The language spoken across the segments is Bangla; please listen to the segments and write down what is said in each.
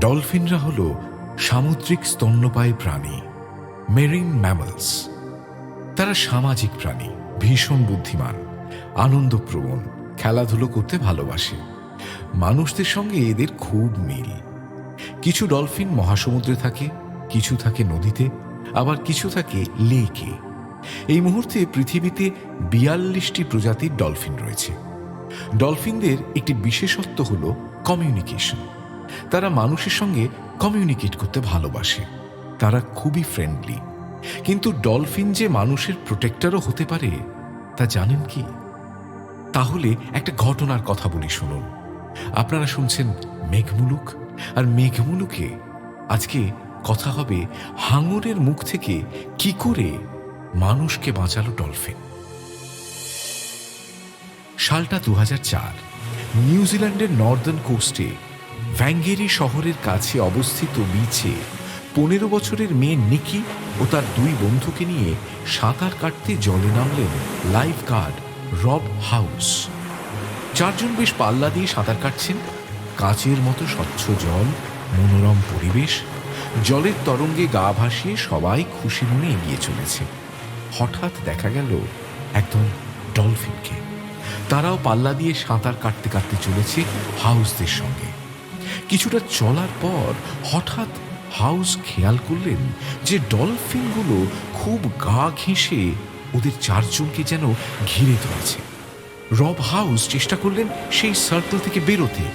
ডলফিনরা হল সামুদ্রিক স্তন্যপায়ী প্রাণী, মেরিন ম্যামলস। তারা সামাজিক প্রাণী, ভীষণ বুদ্ধিমান, আনন্দপ্রবণ, খেলাধুলো করতে ভালোবাসে। মানুষদের সঙ্গে এদের খুব মিল। কিছু ডলফিন মহাসমুদ্রে থাকে, কিছু থাকে নদীতে, আবার কিছু থাকে লেকে। এই মুহূর্তে পৃথিবীতে ৪২টি প্রজাতির ডলফিন রয়েছে। ডলফিনদের একটি বিশেষত্ব হল কমিউনিকেশন। তারা মানুষের সঙ্গে কমিউনিকেট করতে ভালোবাসে। তারা খুবই ফ্রেন্ডলি। কিন্তু ডলফিন যে মানুষের প্রোটেক্টরও হতে পারে তা জানেন কি? তাহলে একটা ঘটনার কথা বলি, শুনুন। আপনারা শুনছেন মেঘমুলুক, আর মেঘমুলুকে আজকে কথা হবে হাঙরের মুখ থেকে কি করে মানুষকে বাঁচালো ডলফিন। সালটা ২০০৪। নিউজিল্যান্ডের নর্দার্ন কোস্টে ভ্যাঙ্গেরি শহরের কাছে অবস্থিত বিচে ১৫ বছরের মেয়ে নিকি ও তার ২ বন্ধুকে নিয়ে সাঁতার কাটতে জলে নামলেন লাইফ গার্ড রব হাউস। ৪ জন বেশ পাল্লা দিয়ে সাঁতার কাটছেন। কাচের মতো স্বচ্ছ জল, মনোরম পরিবেশ, জলের তরঙ্গে গা ভাসিয়ে সবাই খুশি মনে এগিয়ে চলেছে। হঠাৎ দেখা গেল একদম ডলফিনকে। তারাও পাল্লা দিয়ে সাঁতার কাটতে কাটতে চলেছে হাউসদের সঙ্গে। কিছুটা চলার পর হঠাৎ হাউস খেয়াল করলেন যে ডলফিনগুলো খুব গা ঘেঁষে ওদের ৪ জনকে যেন ঘিরে ধরেছে। রব হাউস চেষ্টা করলেন সেই সার্কেল থেকে বেরোতে,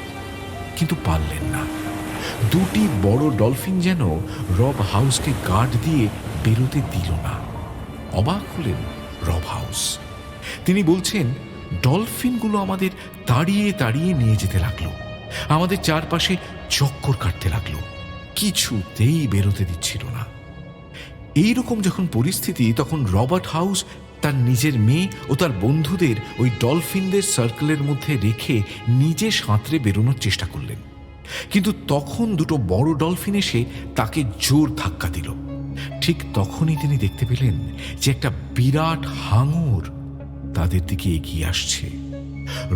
কিন্তু পারলেন না। ২টি বড় ডলফিন যেন রব হাউসকে গার্ড দিয়ে বেরোতে দিল না। অবাক হলেন রব হাউস। তিনি বলছেন, ডলফিনগুলো আমাদের তাড়িয়ে তাড়িয়ে নিয়ে যেতে লাগলো, আমাদের চারপাশে চক্কর কাটতে লাগলো, কিছুতেই বেরোতে দিচ্ছিল না। এইরকম যখন পরিস্থিতি, তখন রবার্ট হাউস তার নিজের মেয়ে ও তার বন্ধুদের ওই ডলফিনদের সার্কেলের মধ্যে রেখে নিজে সাঁতরে বেরোনোর চেষ্টা করলেন। কিন্তু তখন ২টো বড় ডলফিন এসে তাকে জোর ধাক্কা দিল। ঠিক তখনই তিনি দেখতে পেলেন যে একটা বিরাট হাঙর তাদের দিকে এগিয়ে আসছে।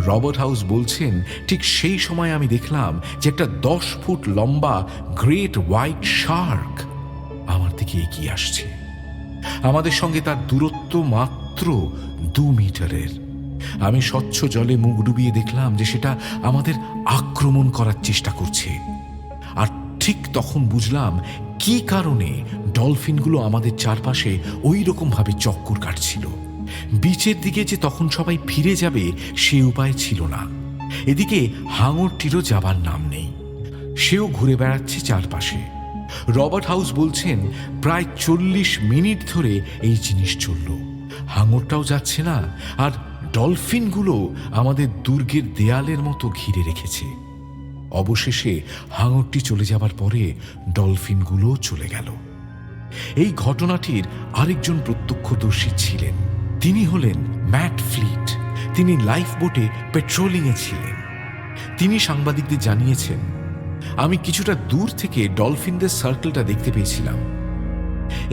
রবার্ট হাউস বলছেন, ঠিক সেই সময় আমি দেখলাম যে একটা ১০ ফুট লম্বা গ্রেট হোয়াইট শার্ক আমার দিকে এগিয়ে আসছে। আমাদের সঙ্গে তার দূরত্ব মাত্র ২ মিটারের। আমি স্বচ্ছ জলে মুখ ডুবিয়ে দেখলাম যে সেটা আমাদের আক্রমণ করার চেষ্টা করছে। আর ঠিক তখন বুঝলাম কি কারণে ডলফিনগুলো আমাদের চারপাশে ওই রকমভাবে চক্কর কাটছিল। বিচের দিকে যে তখন সবাই ফিরে যাবে সে উপায় ছিল না। এদিকে হাঙরটিরও যাবার নাম নেই, সেও ঘুরে বেড়াচ্ছে চারপাশে। রবার্ট হাউস বলছেন, প্রায় ৪০ মিনিট ধরে এই জিনিস চলল। হাঙরটাও যাচ্ছে না, আর ডলফিনগুলো আমাদের দুর্গের দেয়ালের মতো ঘিরে রেখেছে। অবশেষে হাঙরটি চলে যাবার পরে ডলফিনগুলো চলে গেল। এই ঘটনাটির আরেকজন প্রত্যক্ষদর্শী ছিলেন। তিনি হলেন ম্যাট ফ্লিট। তিনি লাইফ বোটে পেট্রোলিংয়ে ছিলেন। তিনি সাংবাদিকদের জানিয়েছেন, আমি কিছুটা দূর থেকে ডলফিনদের সার্কেলটা দেখতে পেয়েছিলাম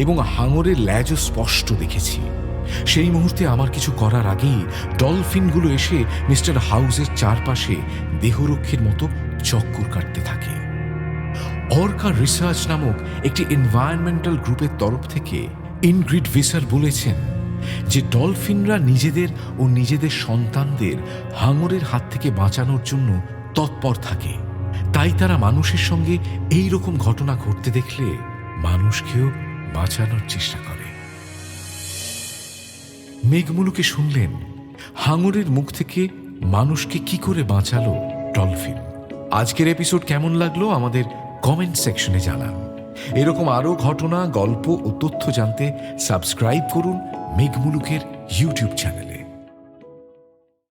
এবং হাঙরের ল্যাজও স্পষ্ট দেখেছি। সেই মুহূর্তে আমার কিছু করার আগেই ডলফিনগুলো এসে মিস্টার হাউসের চারপাশে দেহরক্ষীর মতো চক্কর কাটতে থাকে। অর্কা রিসার্চ নামক একটি এনভায়রনমেন্টাল গ্রুপের তরফ থেকে ইনগ্রিড ভিসার বলেছেন যে ডলফিনরা নিজেদের ও নিজেদের সন্তানদের হাঙরের হাত থেকে বাঁচানোর জন্য তৎপর থাকে। তাই তারা মানুষের সঙ্গে এই রকম ঘটনা ঘটতে দেখলে মানুষকেও বাঁচানোর চেষ্টা করে। মেঘমুলুকে শুনলেন হাঙরের মুখ থেকে মানুষকে কি করে বাঁচালো ডলফিন। আজকের এপিসোড কেমন লাগলো আমাদের কমেন্ট সেকশনে জানান। এরকম আরও ঘটনা, গল্প ও তথ্য জানতে সাবস্ক্রাইব করুন মেঘমুলুকের ইউটিউব চ্যানেল।